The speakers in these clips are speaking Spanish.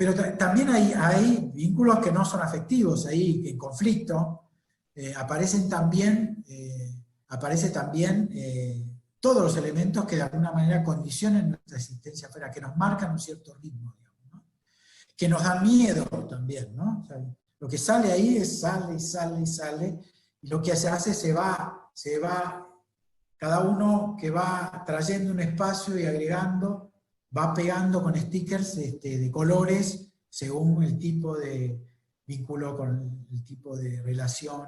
Pero también hay vínculos que no son afectivos, ahí en conflicto, aparece también todos los elementos que de alguna manera condicionan nuestra existencia afuera, que nos marcan un cierto ritmo, digamos, ¿no? Que nos da miedo también, ¿no? O sea, lo que sale ahí es sale, sale, sale, y lo que se hace se va, cada uno que va trayendo un espacio y agregando, va pegando con stickers de colores según el tipo de vínculo con el tipo de relación,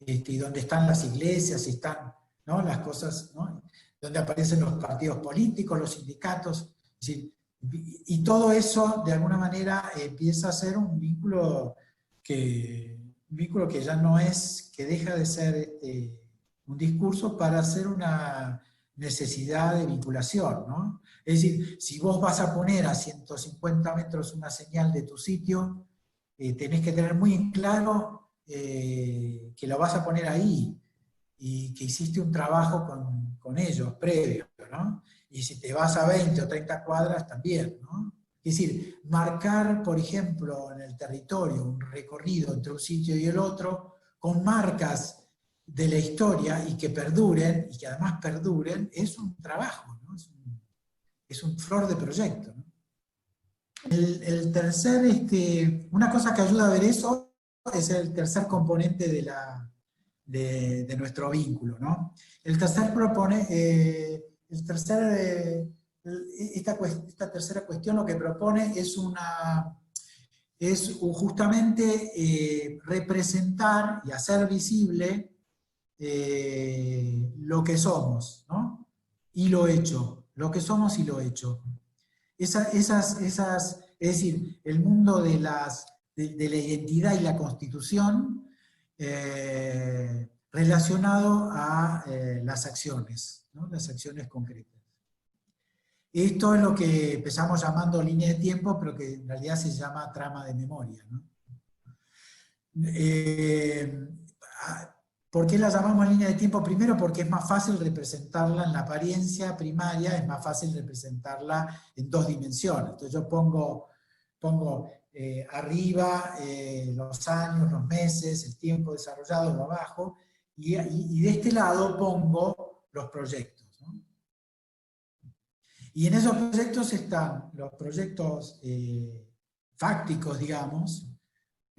y donde están las iglesias, están, ¿no?, las cosas, ¿no?, donde aparecen los partidos políticos, los sindicatos, es decir, y todo eso de alguna manera empieza a ser un vínculo que ya no es, que deja de ser un discurso para ser una necesidad de vinculación, ¿no? Es decir, si vos vas a poner a 150 metros una señal de tu sitio, tenés que tener muy en claro que lo vas a poner ahí y que hiciste un trabajo con ellos previo, ¿no? Y si te vas a 20 o 30 cuadras también, ¿no? Es decir, marcar, por ejemplo, en el territorio un recorrido entre un sitio y el otro con marcas de la historia y que perduren, y que además perduren, es un trabajo, ¿no? Es un flor de proyecto, ¿no? El tercer, una cosa que ayuda a ver eso es el tercer componente de nuestro vínculo, ¿no? El tercer propone, esta tercera cuestión lo que propone es justamente representar y hacer visible lo que somos, ¿no? Y lo hecho, lo que somos y lo hecho. Es decir, el mundo de la identidad y la constitución relacionado a las acciones, ¿no?, las acciones concretas. Esto es lo que empezamos llamando línea de tiempo, pero que en realidad se llama trama de memoria, ¿no? ¿Por qué la llamamos línea de tiempo? Primero porque es más fácil representarla en la apariencia primaria, es más fácil representarla en dos dimensiones. Entonces yo pongo arriba los años, los meses, el tiempo desarrollado abajo, y de este lado pongo los proyectos, ¿no? Y en esos proyectos están los proyectos fácticos, digamos,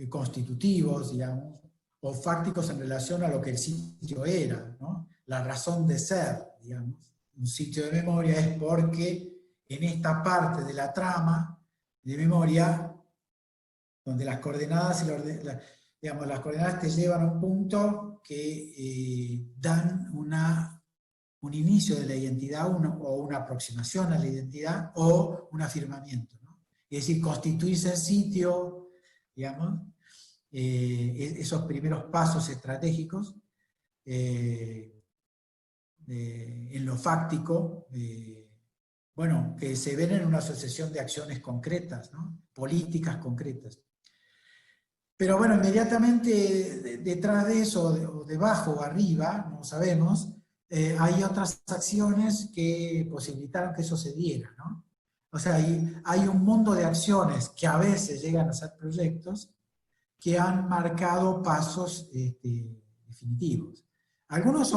constitutivos, digamos, o fácticos en relación a lo que el sitio era, ¿no? La razón de ser, digamos. Un sitio de memoria es porque en esta parte de la trama de memoria, donde las coordenadas, digamos, las coordenadas te llevan a un punto que dan un inicio de la identidad, o una aproximación a la identidad, o un afirmamiento, ¿no? Es decir, constituirse el sitio, digamos, esos primeros pasos estratégicos en lo fáctico, bueno, que se ven en una sucesión de acciones concretas, ¿no?, políticas concretas. Pero bueno, inmediatamente detrás de eso, o debajo o arriba, no sabemos, hay otras acciones que posibilitaron que eso se diera, ¿no? O sea, hay un mundo de acciones que a veces llegan a ser proyectos, que han marcado pasos definitivos. Algunos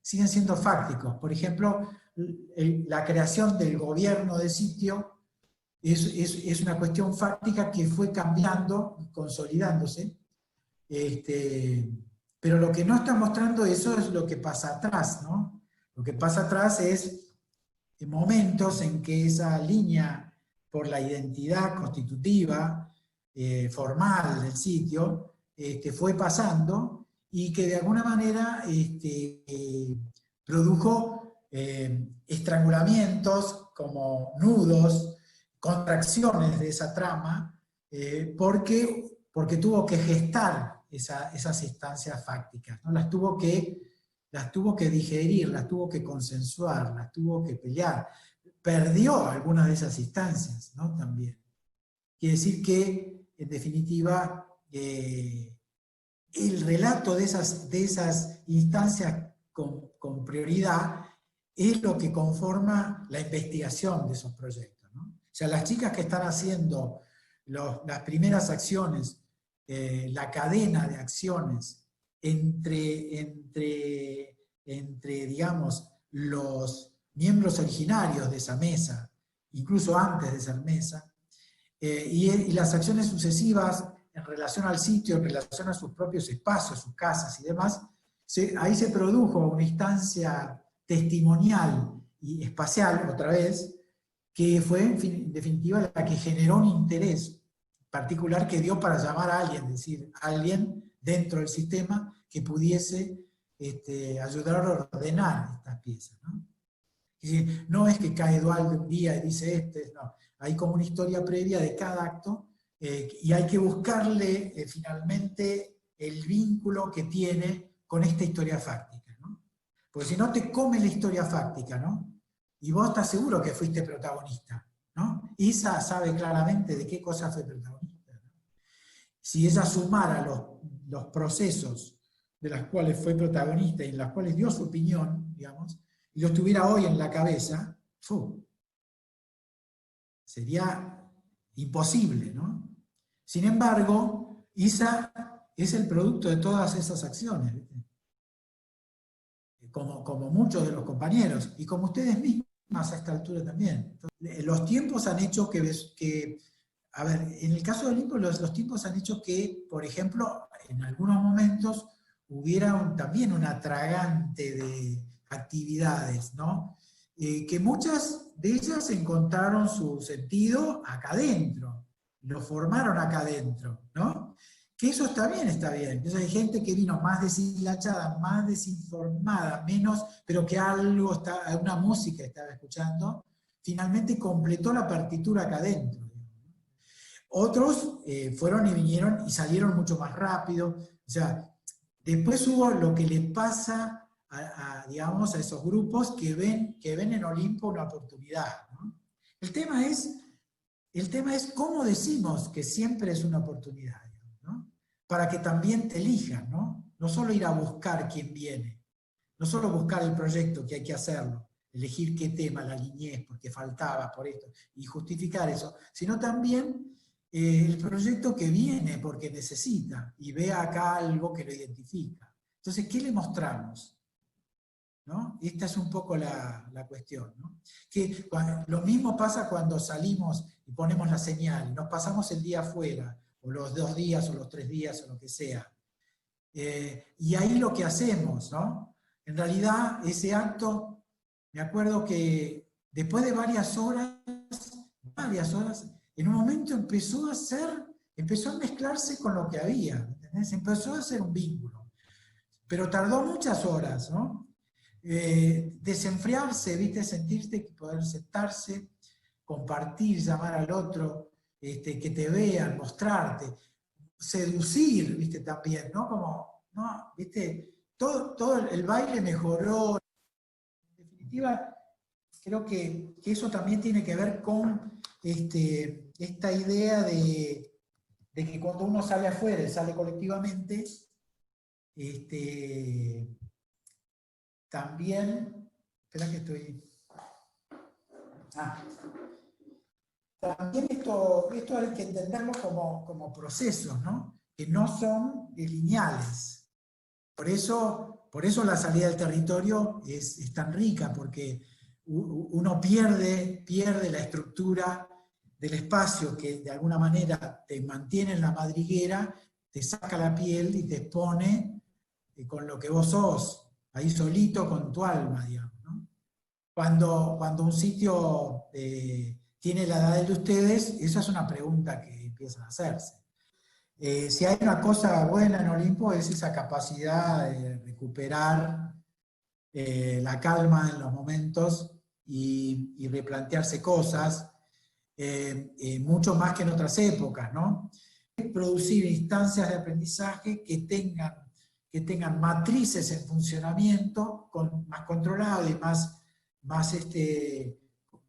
siguen siendo fácticos. Por ejemplo, la creación del gobierno de sitio es una cuestión fáctica que fue cambiando, consolidándose, pero lo que no está mostrando eso es lo que pasa atrás, ¿no? Lo que pasa atrás es momentos en que esa línea por la identidad constitutiva, formal del sitio, fue pasando, y que de alguna manera produjo estrangulamientos como nudos, contracciones de esa trama, porque tuvo que gestar esas instancias fácticas, ¿no? Las tuvo que digerir, las tuvo que consensuar, las tuvo que pelear. Perdió algunas de esas instancias, ¿no?, también. Quiere decir que, en definitiva, el relato de esas instancias con prioridad es lo que conforma la investigación de esos proyectos, ¿no? O sea, las chicas que están haciendo las primeras acciones, la cadena de acciones entre, digamos, los miembros originarios de esa mesa, incluso antes de ser mesa, y las acciones sucesivas en relación al sitio, en relación a sus propios espacios, sus casas y demás, ahí se produjo una instancia testimonial y espacial, otra vez, que fue en definitiva la que generó un interés particular que dio para llamar a alguien, es decir, alguien dentro del sistema que pudiese ayudar a ordenar estas piezas, ¿no? No es que cae Duhalde un día y dice no, hay como una historia previa de cada acto y hay que buscarle finalmente el vínculo que tiene con esta historia fáctica, ¿no? Porque si no te come la historia fáctica, ¿no? Y vos estás seguro que fuiste protagonista, ¿no? Isa sabe claramente de qué cosa fue protagonista, ¿no? Si ella sumara los procesos de los cuales fue protagonista y en los cuales dio su opinión, digamos, y lo tuviera hoy en la cabeza, sería imposible, ¿no? Sin embargo, Isa es el producto de todas esas acciones, ¿viste? Como muchos de los compañeros, y como ustedes mismos a esta altura también. Entonces, los tiempos han hecho a ver, en el caso de Olimpo, los tiempos han hecho que, por ejemplo, en algunos momentos hubiera también un atragante de actividades, ¿no? Que muchas de ellas encontraron su sentido acá adentro, lo formaron acá adentro, ¿no? Que eso está bien. Entonces hay gente que vino más deshilachada, más desinformada, menos, pero que una música estaba escuchando, finalmente completó la partitura acá adentro. Otros fueron y vinieron y salieron mucho más rápido. O sea, después hubo lo que le pasa digamos, a esos grupos que ven en Olimpo una oportunidad, ¿no? El tema es cómo decimos que siempre es una oportunidad, ¿no? Para que también te elijan, ¿no? No solo ir a buscar quién viene, no solo buscar el proyecto, que hay que hacerlo, elegir qué tema, la niñez, porque faltaba por esto, y justificar eso, sino también el proyecto que viene porque necesita, y ve acá algo que lo identifica. Entonces, ¿qué le mostramos? ¿No? Esta es un poco la cuestión, ¿no? Que lo mismo pasa cuando salimos y ponemos la señal, nos pasamos el día afuera, o los 2 días, o los 3 días, o lo que sea. Y ahí lo que hacemos, ¿no? En realidad, ese acto, me acuerdo que después de varias horas, en un momento empezó a mezclarse con lo que había, ¿entendés? Empezó a hacer un vínculo. Pero tardó muchas horas, ¿no? Desenfriarse, ¿viste? Sentirte, poder sentarse, compartir, llamar al otro, que te vean, mostrarte, seducir, ¿viste? También, ¿no? Como, ¿no? ¿Viste? Todo el baile mejoró. En definitiva, creo que eso también tiene que ver con esta idea de que cuando uno sale afuera y sale colectivamente, también, espera que estoy... También esto hay que entenderlo como procesos, ¿no? Que no son lineales. Por eso la salida del territorio es tan rica, porque uno pierde la estructura del espacio que de alguna manera te mantiene en la madriguera, te saca la piel y te expone con lo que vos sos, ahí solito con tu alma, digamos, ¿no? Cuando un sitio tiene la edad de ustedes, esa es una pregunta que empieza a hacerse. Si hay una cosa buena en Olimpo es esa capacidad de recuperar la calma en los momentos y replantearse cosas, mucho más que en otras épocas, ¿no? Producir instancias de aprendizaje que tengan matrices en funcionamiento más controlado y más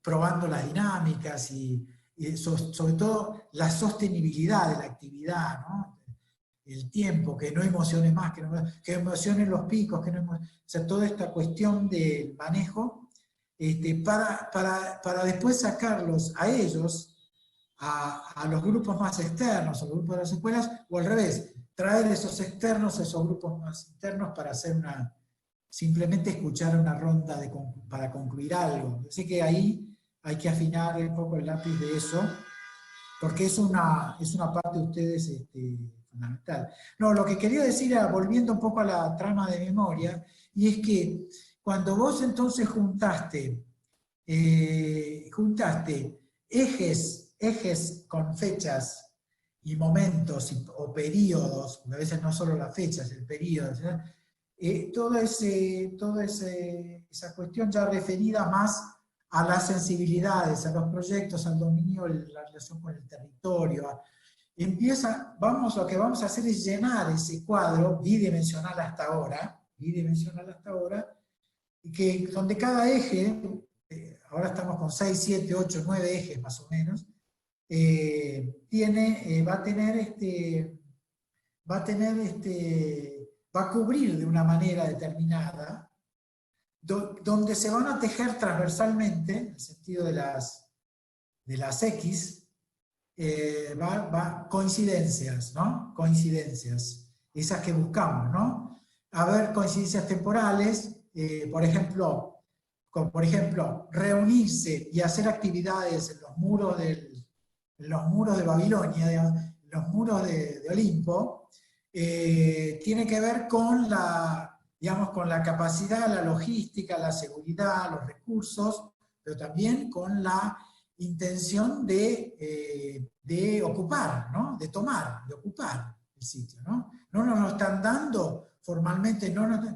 probando las dinámicas y sobre todo la sostenibilidad de la actividad, ¿no? El tiempo, que no emocione más, que emocionen los picos, o sea, toda esta cuestión del manejo, para después sacarlos a ellos a los grupos más externos, a los grupos de las escuelas, o al revés, traer esos externos a esos grupos más internos para hacer simplemente escuchar una ronda para concluir algo. Así que ahí hay que afinar un poco el lápiz de eso, porque es una parte de ustedes fundamental. No, lo que quería decir era, volviendo un poco a la trama de memoria, y es que cuando vos entonces juntaste ejes con fechas y momentos o periodos, porque a veces no solo las fechas, el periodo, toda esa cuestión ya referida más a las sensibilidades, a los proyectos, al dominio, la relación con el territorio. Lo que vamos a hacer es llenar ese cuadro bidimensional hasta ahora, y donde cada eje, ahora estamos con 6, 7, 8, 9 ejes más o menos, va a cubrir de una manera determinada, donde se van a tejer transversalmente, en el sentido de las X, coincidencias, ¿no? Coincidencias, esas que buscamos, ¿no? A ver, coincidencias temporales, por ejemplo, reunirse y hacer actividades en los muros de Babilonia, digamos, en los muros de Olimpo, tiene que ver con con la capacidad, la logística, la seguridad, los recursos, pero también con la intención de ocupar, ¿no? De ocupar el sitio, ¿no? No nos lo están dando formalmente,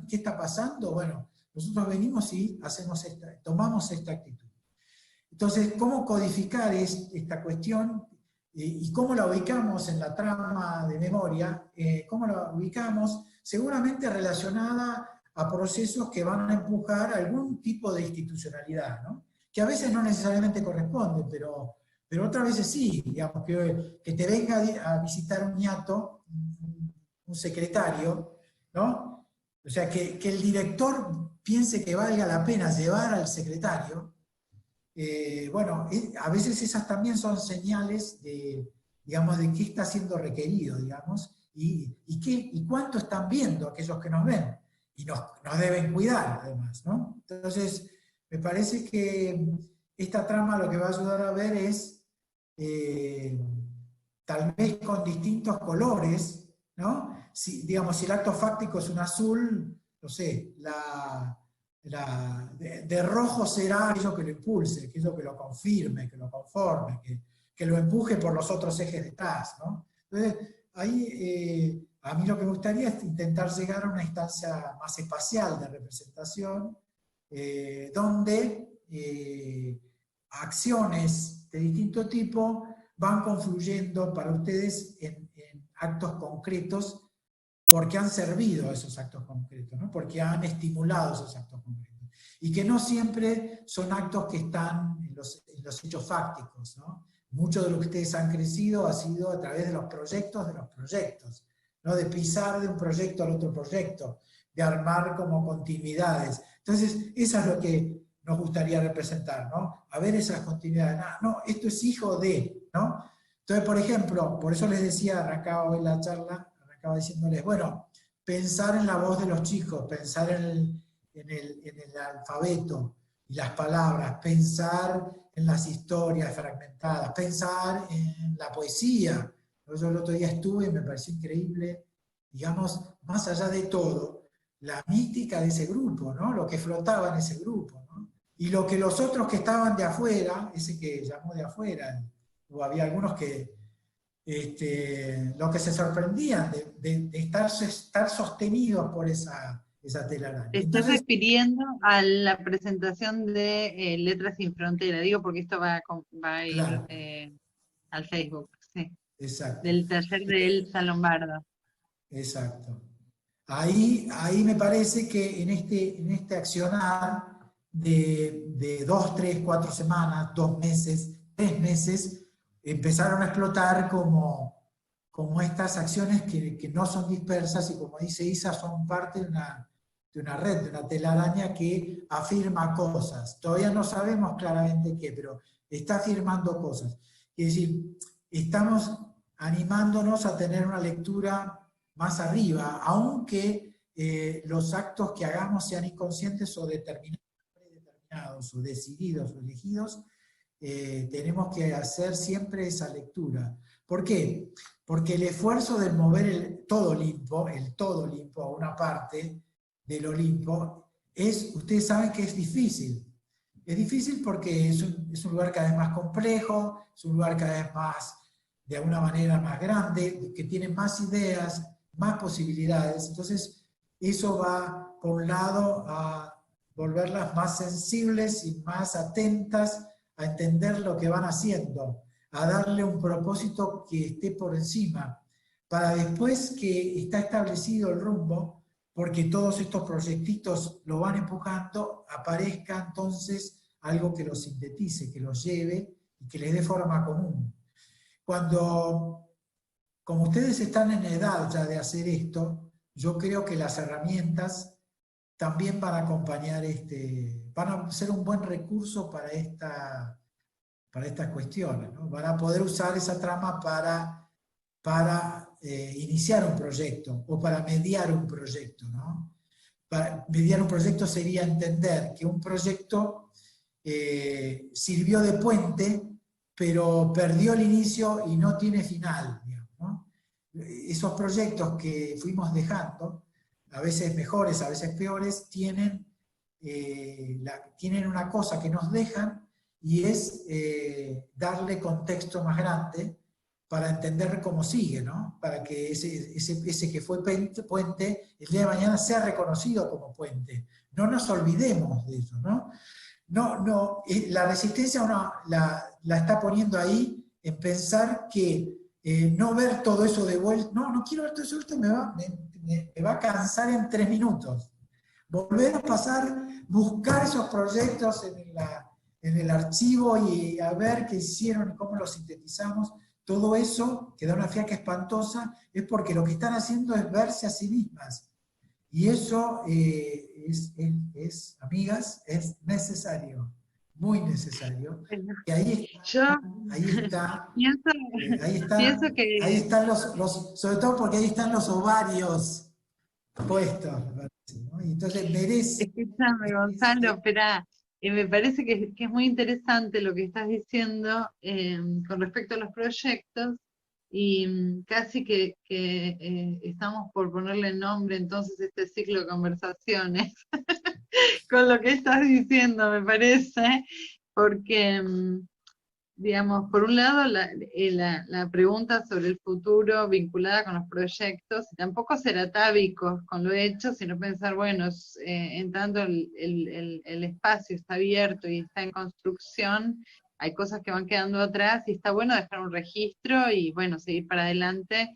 ¿qué está pasando? Bueno, nosotros venimos y tomamos esta actitud. Entonces, ¿cómo codificar esta cuestión y cómo la ubicamos en la trama de memoria? ¿Cómo la ubicamos? Seguramente relacionada a procesos que van a empujar algún tipo de institucionalidad, ¿no? Que a veces no necesariamente corresponde, pero otras veces sí, digamos, que te venga a visitar un ñato, un secretario, ¿no? O sea, que el director piense que valga la pena llevar al secretario. Bueno, a veces esas también son señales de qué está siendo requerido, digamos, y cuánto están viendo aquellos que nos ven, y nos deben cuidar, además, ¿no? Entonces, me parece que esta trama lo que va a ayudar a ver es, tal vez con distintos colores, ¿no? Si el acto fáctico es un azul, no sé, de rojo será aquello que lo impulse, aquello que lo confirme, que lo conforme, que lo empuje por los otros ejes detrás, ¿no? Entonces, ahí a mí lo que me gustaría es intentar llegar a una instancia más espacial de representación, donde acciones de distinto tipo van confluyendo para ustedes en actos concretos, porque han servido a esos actos concretos, ¿no? Porque han estimulado esos actos concretos. Y que no siempre son actos que están en los hechos fácticos, ¿no? Mucho de lo que ustedes han crecido ha sido a través de los proyectos, ¿no? De pisar de un proyecto al otro proyecto, de armar como continuidades. Entonces, eso es lo que nos gustaría representar, ¿no? A ver esas continuidades. No, esto es hijo de, ¿no? Entonces, por ejemplo, por eso les decía, arrancaba hoy la charla, arrancaba diciéndoles, bueno, pensar en la voz de los chicos, pensar en el alfabeto y las palabras, pensar en las historias fragmentadas, pensar en la poesía. Yo el otro día estuve y me pareció increíble, digamos, más allá de todo, la mística de ese grupo, ¿no? Lo que flotaba en ese grupo, ¿no? Y lo que los otros que estaban de afuera, ese que llamó de afuera, o había algunos que lo que se sorprendían de estar sostenidos por esa telaraña. Te estoy refiriendo a la presentación de Letras Sin Frontera, digo porque esto va a ir claro, al Facebook, sí. Exacto. Del taller de Elsa Lombardo. Exacto. Ahí me parece que en este accionar de 2, 3, 4 semanas, 2 meses, 3 meses, empezaron a explotar como estas acciones que no son dispersas y, como dice Isa, son parte de una red, de una telaraña que afirma cosas. Todavía no sabemos claramente qué, pero está afirmando cosas. Es decir, estamos animándonos a tener una lectura más arriba, aunque los actos que hagamos sean inconscientes o determinados, o decididos, o elegidos, tenemos que hacer siempre esa lectura. ¿Por qué? Porque el esfuerzo de mover el todo Olimpo a una parte del Olimpo, ustedes saben que es difícil. Es difícil porque es un lugar cada vez más complejo, es un lugar cada vez más, de alguna manera, más grande, que tiene más ideas, más posibilidades. Entonces, eso va, por un lado, a volverlas más sensibles y más atentas a entender lo que van haciendo, a darle un propósito que esté por encima, para después que está establecido el rumbo, porque todos estos proyectitos lo van empujando, aparezca entonces algo que los sintetice, que los lleve y que les dé forma común. Como ustedes están en edad ya de hacer esto, yo creo que las herramientas también van a acompañar, van a ser un buen recurso para estas cuestiones, ¿no? Van a poder usar esa trama para iniciar un proyecto o para mediar un proyecto, ¿no? Para mediar un proyecto sería entender que un proyecto sirvió de puente, pero perdió el inicio y no tiene final, digamos, ¿no? Esos proyectos que fuimos dejando, a veces mejores, a veces peores, tienen una cosa que nos dejan, y es darle contexto más grande para entender cómo sigue, ¿no? Para que ese que fue puente, el día de mañana sea reconocido como puente. No nos olvidemos de eso, ¿no? No, la resistencia la está poniendo ahí en pensar que no ver todo eso de vuelta, no quiero ver todo eso, esto me va a cansar en 3 minutos. Volver a pasar, buscar esos proyectos en el archivo y a ver qué hicieron y cómo los sintetizamos. Todo eso, que da una fiaca espantosa, es porque lo que están haciendo es verse a sí mismas. Y eso amigas, es necesario, muy necesario. Y ahí están sobre todo porque ahí están los ovarios puestos, ¿no? Y entonces merece. Escúchame, Gonzalo, espera. Me parece que es muy interesante lo que estás diciendo con respecto a los proyectos, y casi que estamos por ponerle nombre entonces a este ciclo de conversaciones con lo que estás diciendo, me parece, porque digamos, por un lado, la pregunta sobre el futuro vinculada con los proyectos, tampoco ser atávicos con lo hecho, sino pensar, bueno, en tanto el espacio está abierto y está en construcción, hay cosas que van quedando atrás, y está bueno dejar un registro y, bueno, seguir para adelante,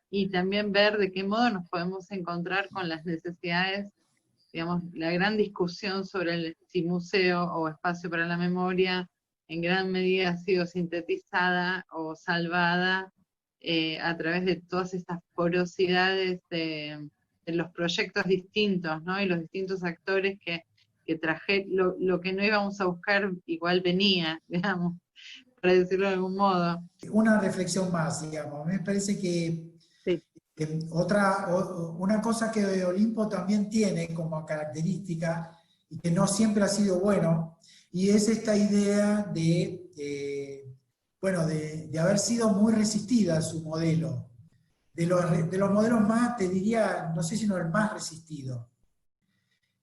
y también ver de qué modo nos podemos encontrar con las necesidades, digamos, la gran discusión sobre si museo o espacio para la memoria en gran medida ha sido sintetizada o salvada a través de todas estas porosidades de los proyectos distintos, ¿no? Y los distintos actores que lo que no íbamos a buscar igual venía, digamos, para decirlo de algún modo. Una reflexión más, digamos. Me parece que sí. Una cosa que Olimpo también tiene como característica, y que no siempre ha sido bueno, y es esta idea de haber sido muy resistida su modelo. De los modelos más, te diría, no sé si no el más resistido.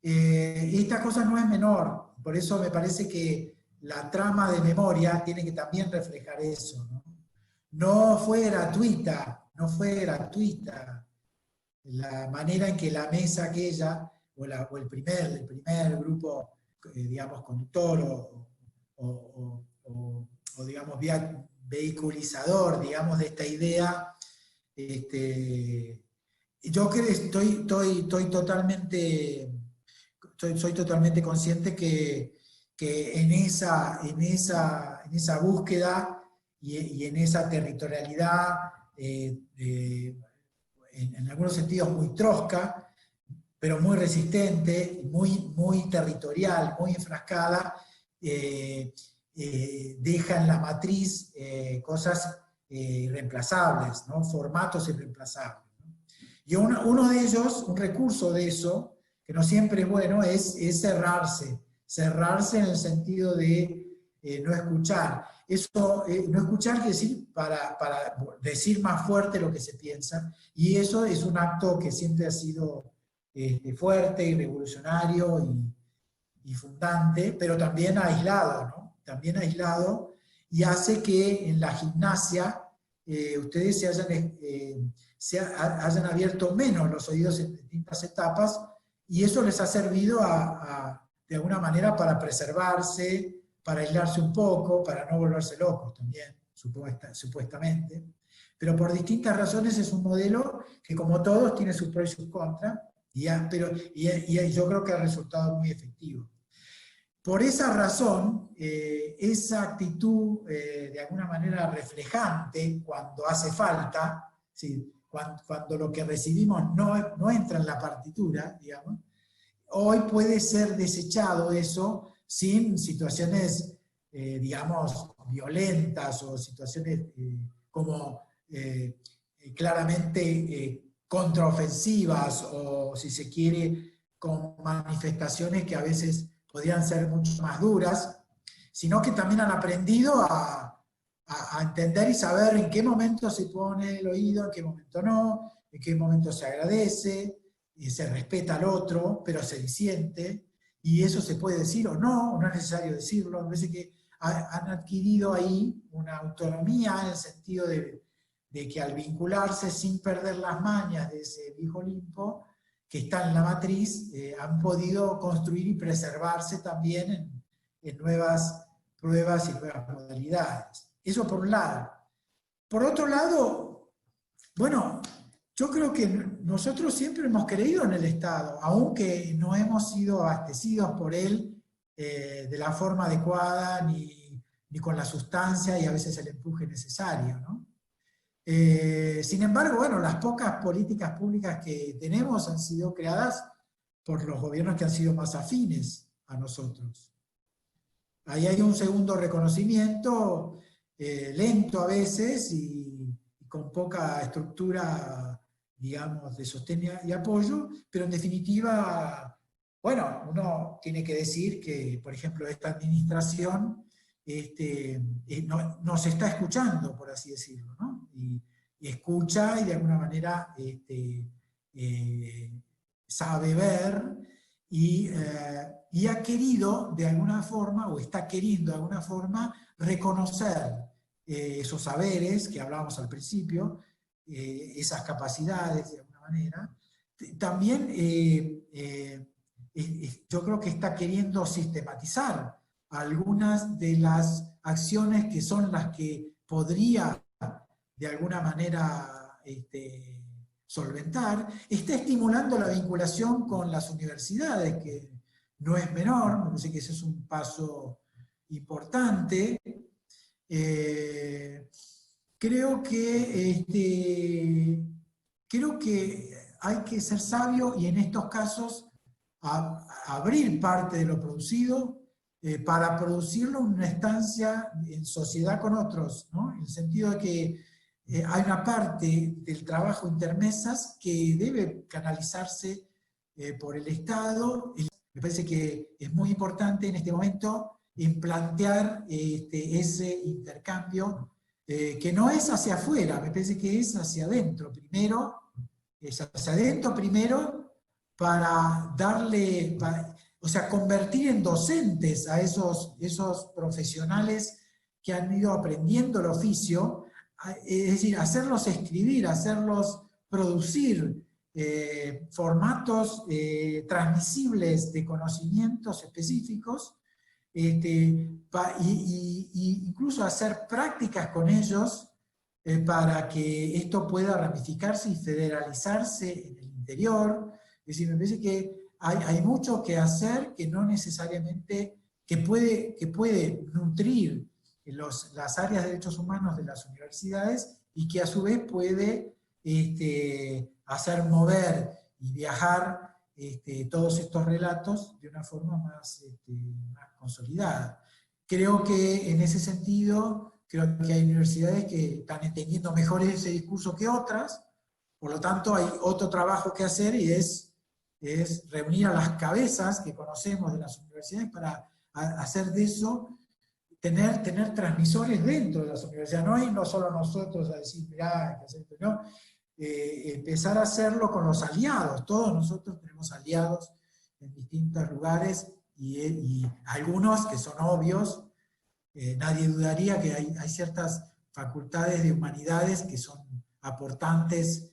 Y esta cosa no es menor, por eso me parece que la trama de memoria tiene que también reflejar eso, ¿no? No fue gratuita la manera en que la mesa aquella, o el primer grupo, digamos, conductor o digamos, vehiculizador, digamos, de esta idea. Yo creo que soy totalmente consciente que en esa búsqueda y en esa territorialidad, en algunos sentidos muy trosca, pero muy resistente, muy territorial, muy enfrascada, deja en la matriz cosas irreemplazables, ¿no? Formatos irreemplazables, ¿no? Y uno de ellos, un recurso de eso, que no siempre es bueno, es cerrarse. Cerrarse en el sentido de no escuchar. Eso, no escuchar quiere decir para decir más fuerte lo que se piensa, y eso es un acto que siempre ha sido fuerte y revolucionario y fundante, pero también aislado, ¿no? También aislado, y hace que en la gimnasia ustedes hayan abierto menos los oídos en distintas etapas, y eso les ha servido de alguna manera para preservarse, para aislarse un poco, para no volverse locos también, supuestamente. Pero por distintas razones es un modelo que, como todos, tiene sus pros y sus contras, y yo creo que ha resultado muy efectivo. Por esa razón, esa actitud de alguna manera reflejante cuando hace falta, ¿sí? Cuando lo que recibimos no entra en la partitura, digamos, hoy puede ser desechado eso sin situaciones, digamos, violentas o situaciones como claramente contraofensivas, o si se quiere, con manifestaciones que a veces podrían ser mucho más duras, sino que también han aprendido a entender y saber en qué momento se pone el oído, en qué momento no, en qué momento se agradece, y se respeta al otro, pero se disiente, y eso se puede decir o no es necesario decirlo. Me parece que han adquirido ahí una autonomía en el sentido de que al vincularse sin perder las mañas de ese viejo Olimpo que está en la matriz, han podido construir y preservarse también en nuevas pruebas y nuevas modalidades. Eso por un lado. Por otro lado, bueno, yo creo que nosotros siempre hemos creído en el Estado, aunque no hemos sido abastecidos por él de la forma adecuada, ni con la sustancia y a veces el empuje necesario, ¿no? Sin embargo, bueno, las pocas políticas públicas que tenemos han sido creadas por los gobiernos que han sido más afines a nosotros. Ahí hay un segundo reconocimiento, lento a veces y con poca estructura, digamos, de sostén y apoyo, pero en definitiva, bueno, uno tiene que decir que, por ejemplo, esta administración nos está escuchando, por así decirlo, ¿no? Y escucha y de alguna manera sabe ver y ha querido de alguna forma, o está queriendo de alguna forma, reconocer esos saberes que hablábamos al principio, esas capacidades de alguna manera. También yo creo que está queriendo sistematizar algunas de las acciones que son las que podría de alguna manera solventar. Está estimulando la vinculación con las universidades, que no es menor, me parece que ese es un paso importante. Creo que hay que ser sabio y en estos casos abrir parte de lo producido para producirlo en una estancia en sociedad con otros, ¿no? En el sentido de que hay una parte del trabajo intermesas que debe canalizarse por el Estado. Me parece que es muy importante en este momento en plantear ese intercambio que no es hacia afuera, me parece que es hacia adentro primero, para darle, o sea, convertir en docentes a esos profesionales que han ido aprendiendo el oficio, es decir, hacerlos escribir, hacerlos producir formatos transmisibles de conocimientos específicos, incluso hacer prácticas con ellos para que esto pueda ramificarse y federalizarse en el interior. Es decir, me parece que hay mucho que hacer que no necesariamente, que puede nutrir las áreas de derechos humanos de las universidades y que a su vez puede hacer mover y viajar todos estos relatos de una forma más consolidada. creo que en ese sentido, creo que hay universidades que están entendiendo mejor ese discurso que otras, por lo tanto hay otro trabajo que hacer y es reunir a las cabezas que conocemos de las universidades para hacer de eso, tener transmisores dentro de las universidades, no ir no solo nosotros a decir, mirá, hay que hacer esto, ¿no? Empezar a hacerlo con los aliados. Todos nosotros tenemos aliados en distintos lugares y algunos que son obvios. Nadie dudaría que hay ciertas facultades de humanidades que son aportantes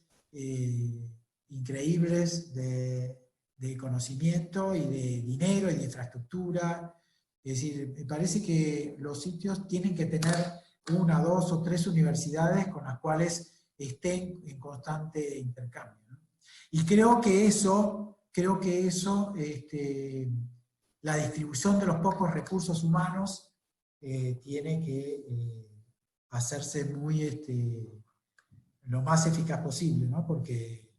increíbles de conocimiento y de dinero y de infraestructura. Es decir, me parece que los sitios tienen que tener 1, 2 o 3 universidades con las cuales estén en constante intercambio, ¿no? Y creo que eso, la distribución de los pocos recursos humanos tiene que hacerse lo más eficaz posible, ¿no? Porque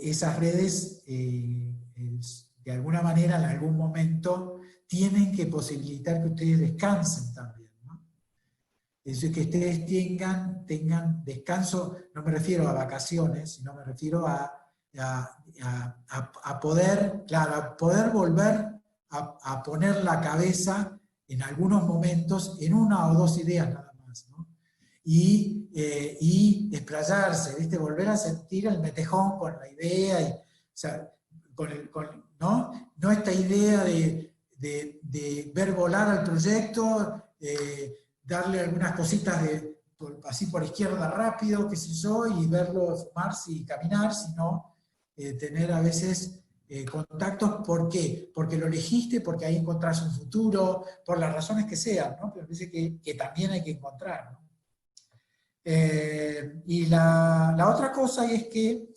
esas redes, de alguna manera, en algún momento, tienen que posibilitar que ustedes descansen también, ¿no? Es decir, que ustedes tengan descanso, no me refiero a vacaciones, sino me refiero a poder, claro, a poder volver a poner la cabeza en algunos momentos en 1 o 2 ideas nada más, ¿no? Y explayarse, ¿viste? Volver a sentir el metejón con la idea, o sea, ¿no? Esta idea de ver volar al proyecto, darle algunas cositas así por izquierda rápido, qué sé yo, y verlo fumarse y caminar, sino tener a veces contactos. ¿Por qué? Porque lo elegiste, porque ahí encontrás un futuro, por las razones que sean, ¿no? Pero parece que también hay que encontrar, ¿no? Y la otra cosa es que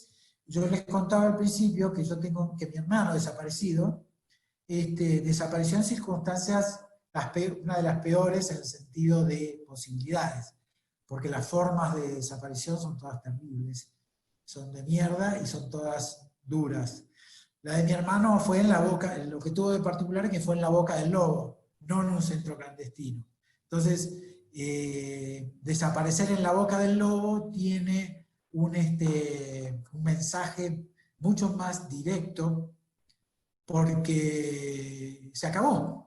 yo les contaba al principio que que mi hermano desaparecido, desapareció en circunstancias, una de las peores en el sentido de posibilidades, porque las formas de desaparición son todas terribles, son de mierda y son todas duras. La de mi hermano fue en la boca, lo que tuvo de particular es que fue en la boca del lobo, no en un centro clandestino. Entonces, desaparecer en la boca del lobo tiene un mensaje mucho más directo, porque se acabó.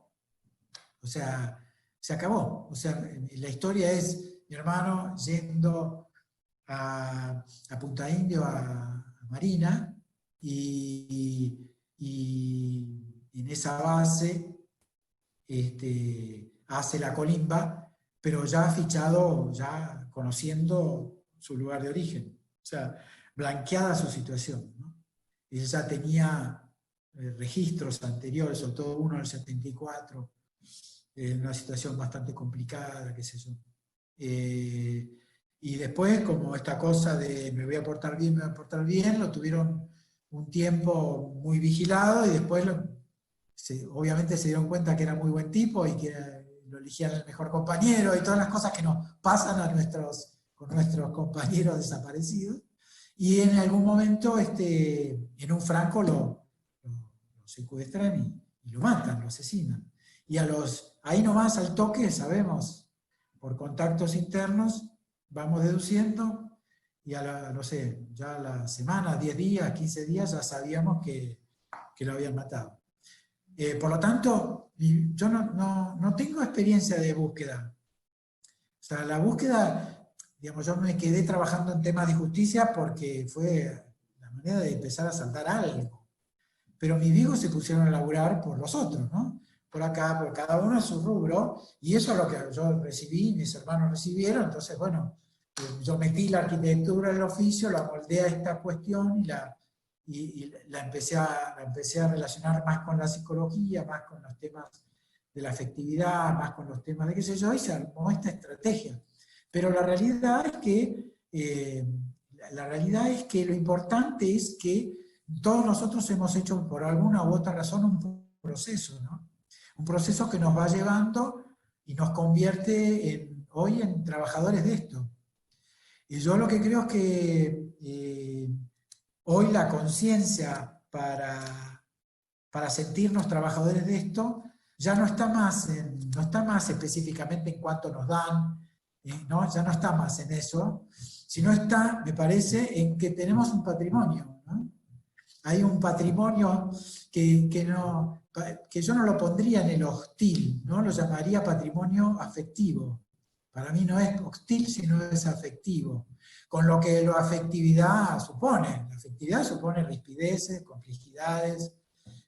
O sea, se acabó. O sea, la historia es mi hermano yendo a Punta Indio, a Marina, y en esa base hace la colimba, pero ya fichado, ya conociendo su lugar de origen. O sea, blanqueada su situación, ¿no? Él ya tenía registros anteriores, sobre todo uno del 74, en una situación bastante complicada, qué sé yo. Y después, como esta cosa de me voy a portar bien, lo tuvieron un tiempo muy vigilado y después obviamente se dieron cuenta que era muy buen tipo y que lo elegían el mejor compañero y todas las cosas que nos pasan con nuestros compañeros desaparecidos. Y en algún momento, en un franco lo secuestran y lo matan, lo asesinan. Y ahí nomás al toque, sabemos, por contactos internos, vamos deduciendo, y no sé, ya a la semana, 10 días, 15 días, ya sabíamos que lo habían matado. Por lo tanto, yo no tengo experiencia de búsqueda. O sea, la búsqueda, digamos, yo me quedé trabajando en temas de justicia porque fue la manera de empezar a saltar algo. Pero mis viejos se pusieron a laburar por los otros, ¿no? Por acá, por cada uno en su rubro, y eso es lo que yo recibí, mis hermanos recibieron. Entonces, bueno, yo metí la arquitectura del oficio, la moldeé a esta cuestión y la empecé a relacionar más con la psicología, más con los temas de la afectividad, más con los temas de qué sé yo, y se armó esta estrategia. Pero la realidad es que lo importante es que todos nosotros hemos hecho por alguna u otra razón un proceso, ¿no? Un proceso que nos va llevando y nos convierte hoy en trabajadores de esto. Y yo lo que creo es que hoy la conciencia para sentirnos trabajadores de esto ya no está más específicamente en cuánto nos dan, ¿no? Ya no está más en eso, sino está, me parece, en que tenemos un patrimonio, ¿no? Hay un patrimonio que yo no lo pondría en el hostil, ¿no? Lo llamaría patrimonio afectivo. Para mí no es hostil, sino es afectivo. Con lo que la afectividad supone. La afectividad supone rispideces, complejidades,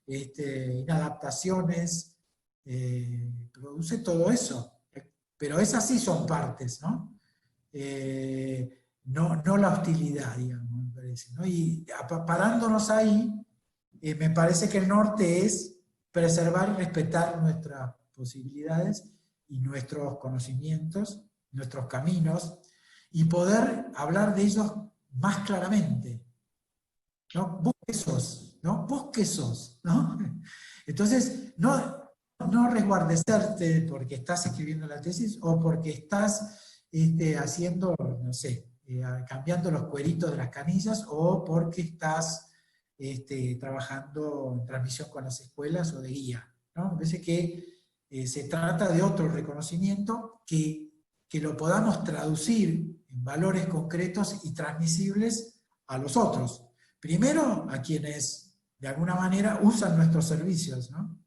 inadaptaciones, produce todo eso. Pero esas sí son partes, ¿no? No la hostilidad, digamos, me parece, ¿no? Y parándonos ahí, me parece que el norte es preservar y respetar nuestras posibilidades y nuestros conocimientos, nuestros caminos, y poder hablar de ellos más claramente, ¿no? ¿Vos qué sos? ¿No? ¿Vos qué sos? ¿No? Entonces, no resguardecerte porque estás escribiendo la tesis o porque estás haciendo, no sé, cambiando los cueritos de las canillas, o porque estás trabajando en transmisión con las escuelas o de guía, ¿no? Me parece que se trata de otro reconocimiento que lo podamos traducir en valores concretos y transmisibles a los otros. Primero, a quienes de alguna manera usan nuestros servicios, ¿no?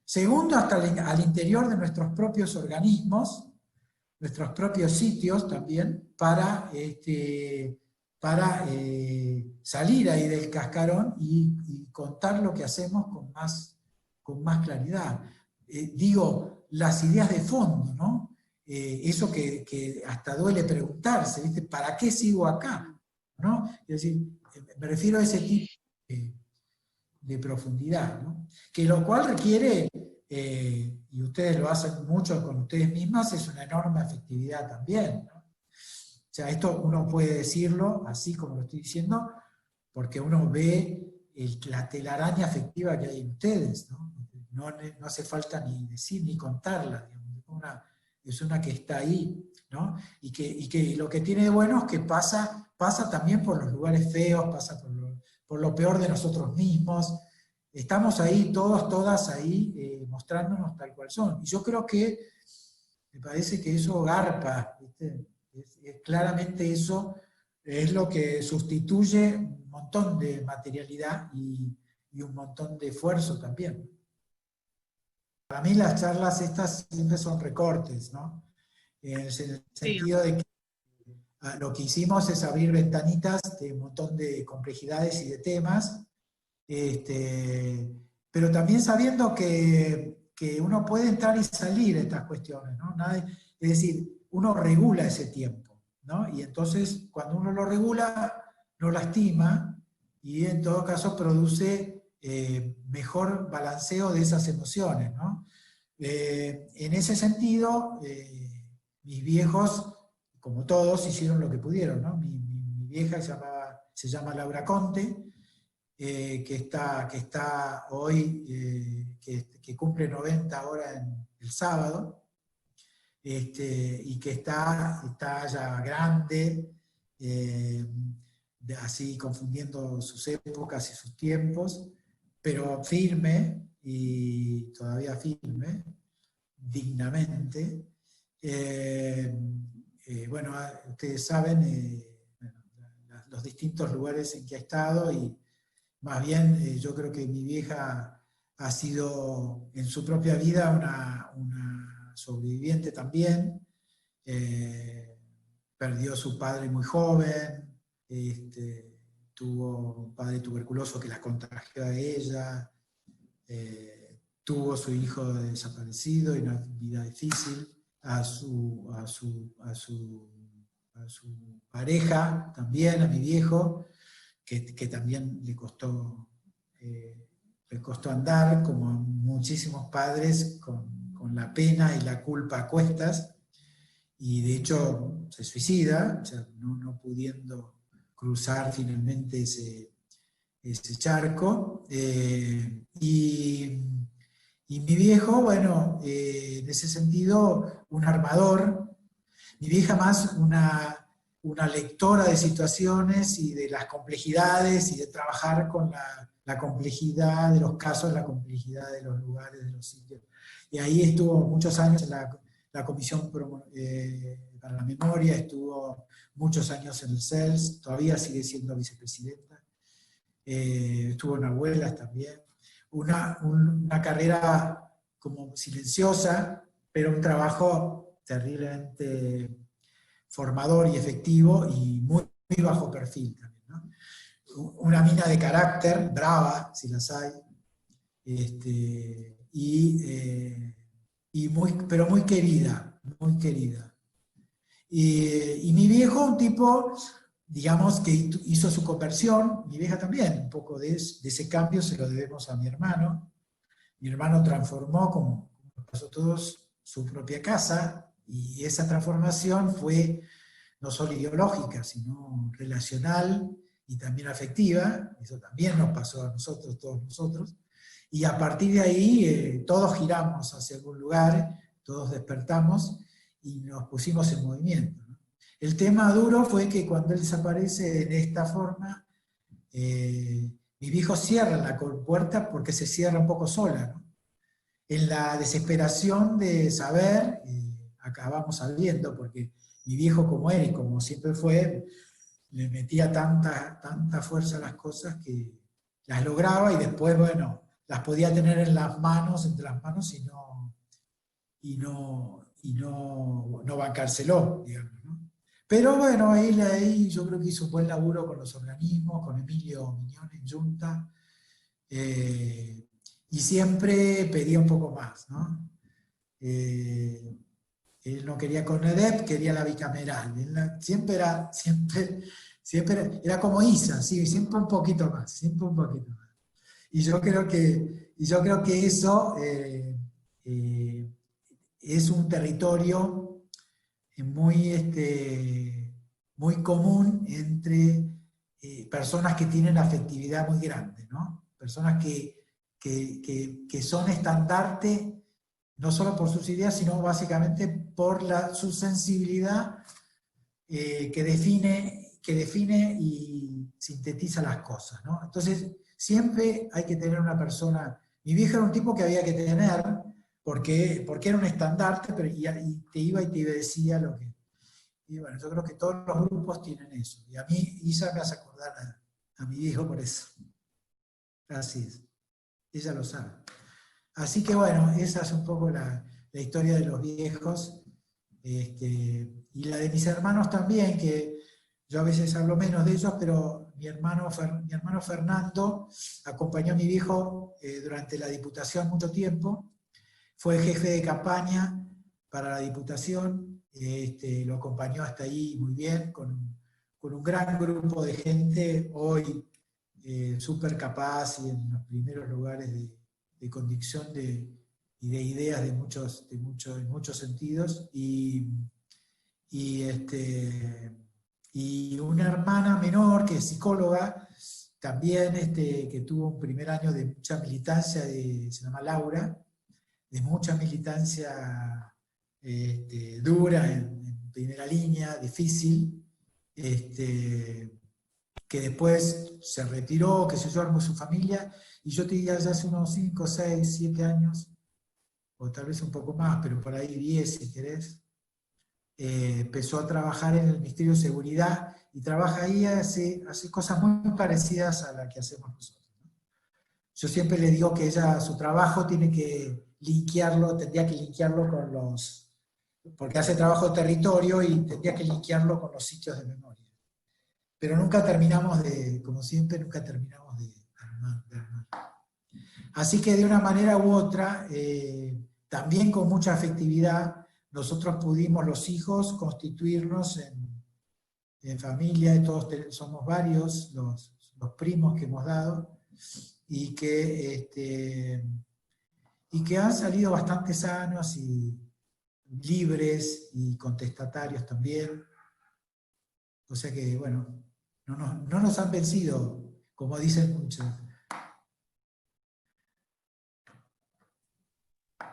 Segundo, hasta al interior de nuestros propios organismos, nuestros propios sitios también, para salir ahí del cascarón y contar lo que hacemos con más claridad. Digo, las ideas de fondo, ¿no? Eso que hasta duele preguntarse, ¿viste? ¿Para qué sigo acá? ¿No? Es decir, me refiero a ese tipo de profundidad, ¿no? Que lo cual requiere, y ustedes lo hacen mucho con ustedes mismas, es una enorme afectividad también, ¿no? O sea, esto uno puede decirlo así como lo estoy diciendo, porque uno ve la telaraña afectiva que hay en ustedes, ¿no? No hace falta ni decir ni contarla, digamos. Es una que está ahí, ¿no? Y que lo que tiene de bueno es que pasa también por los lugares feos, pasa por lo peor de nosotros mismos. Estamos ahí, todas ahí, mostrándonos tal cual son. Y yo creo que me parece que eso garpa, ¿viste? Claramente eso es lo que sustituye un montón de materialidad y un montón de esfuerzo también. Para mí las charlas estas siempre son recortes, ¿no? En el sentido de que lo que hicimos es abrir ventanitas de un montón de complejidades y de temas, pero también sabiendo que uno puede entrar y salir de estas cuestiones, ¿no? Es decir, uno regula ese tiempo, ¿no? Y entonces cuando uno lo regula, no lastima y en todo caso produce mejor balanceo de esas emociones, ¿no? En ese sentido, mis viejos, como todos, hicieron lo que pudieron, ¿no? Mi vieja se llama Laura Conte, que está hoy, que cumple 90 ahora el sábado, y que está ya grande, así confundiendo sus épocas y sus tiempos, pero firme, y todavía firme, dignamente. Bueno, ustedes saben los distintos lugares en que ha estado, y más bien yo creo que mi vieja ha sido en su propia vida una sobreviviente también. Perdió a su padre muy joven, tuvo un padre tuberculoso que la contagió a ella, tuvo su hijo desaparecido y una vida difícil, a su pareja también, a mi viejo, que también le costó andar, como a muchísimos padres, con la pena y la culpa a cuestas, y de hecho se suicida, o sea, no pudiendo cruzar finalmente ese charco. Y mi viejo, bueno, en ese sentido, un armador. Mi vieja más una lectora de situaciones y de las complejidades y de trabajar con la complejidad de los casos, la complejidad de los lugares, de los sitios. Y ahí estuvo muchos años en la Comisión para la Memoria, estuvo muchos años en el CELS, todavía sigue siendo vicepresidenta, estuvo en Abuelas también. Una carrera como silenciosa, pero un trabajo terriblemente formador y efectivo y muy bajo perfil también, ¿no? Una mina de carácter, brava, si las hay, pero muy querida, muy querida. Y mi viejo, un tipo, digamos, que hizo su conversión, mi vieja también, un poco de ese cambio se lo debemos a mi hermano. Mi hermano transformó, como pasó todos, su propia casa, y esa transformación fue no solo ideológica, sino relacional y también afectiva. Eso también nos pasó a nosotros, todos nosotros. Y a partir de ahí todos giramos hacia algún lugar, todos despertamos y nos pusimos en movimiento, ¿no? El tema duro fue que cuando él desaparece en esta forma, mi viejo cierra la compuerta porque se cierra un poco sola, ¿no? En la desesperación de saber, acabamos sabiendo, porque mi viejo como él y como siempre fue, le metía tanta fuerza a las cosas que las lograba y después, bueno, las podía tener en las manos, entre las manos y no bancárselo, digamos, ¿no? Pero bueno, ahí yo creo que hizo un buen laburo con los organismos, con Emilio Miñón en Junta, y siempre pedía un poco más, ¿no? Él no quería CONEDEP, quería la bicameral. Siempre era como Isa, sí, siempre un poquito más, siempre un poquito más. Y yo creo que eso es un territorio muy común entre personas que tienen afectividad muy grande, ¿no? Personas que son estandarte no solo por sus ideas, sino básicamente por su sensibilidad que define y sintetiza las cosas, ¿no? Entonces, siempre hay que tener una persona. Mi viejo era un tipo que había que tener, porque era un estandarte, pero y te decía lo que... Y bueno, yo creo que todos los grupos tienen eso. Y a mí, Isa me hace acordar a mi viejo por eso. Así es. Ella lo sabe. Así que bueno, esa es un poco la historia de los viejos, y la de mis hermanos también, que yo a veces hablo menos de ellos, pero mi hermano Fernando acompañó a mi viejo durante la Diputación mucho tiempo, fue jefe de campaña para la Diputación, lo acompañó hasta ahí muy bien, con un gran grupo de gente, hoy súper capaz y en los primeros lugares de convicción y de ideas en muchos sentidos, y una hermana menor que es psicóloga, también que tuvo un primer año de mucha militancia, se llama Laura, de mucha militancia dura, en primera línea, difícil, que después se retiró, que se armó su familia, y yo te diría ya hace unos 5, 6, 7 años, o tal vez un poco más, pero por ahí 10 si querés, empezó a trabajar en el Ministerio de Seguridad, y trabaja ahí, hace cosas muy parecidas a las que hacemos nosotros, ¿no? Yo siempre le digo que ella, su trabajo tendría que linkearlo con porque hace trabajo de territorio y tendría que linkearlo con los sitios de memoria. Pero nunca terminamos como siempre, nunca terminamos de armar. Así que de una manera u otra, también con mucha afectividad, nosotros pudimos, los hijos, constituirnos en familia, todos somos varios los primos que hemos dado, y que han salido bastante sanos y libres y contestatarios también. O sea que, bueno, no nos han vencido, como dicen muchos.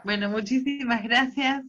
Bueno, muchísimas gracias.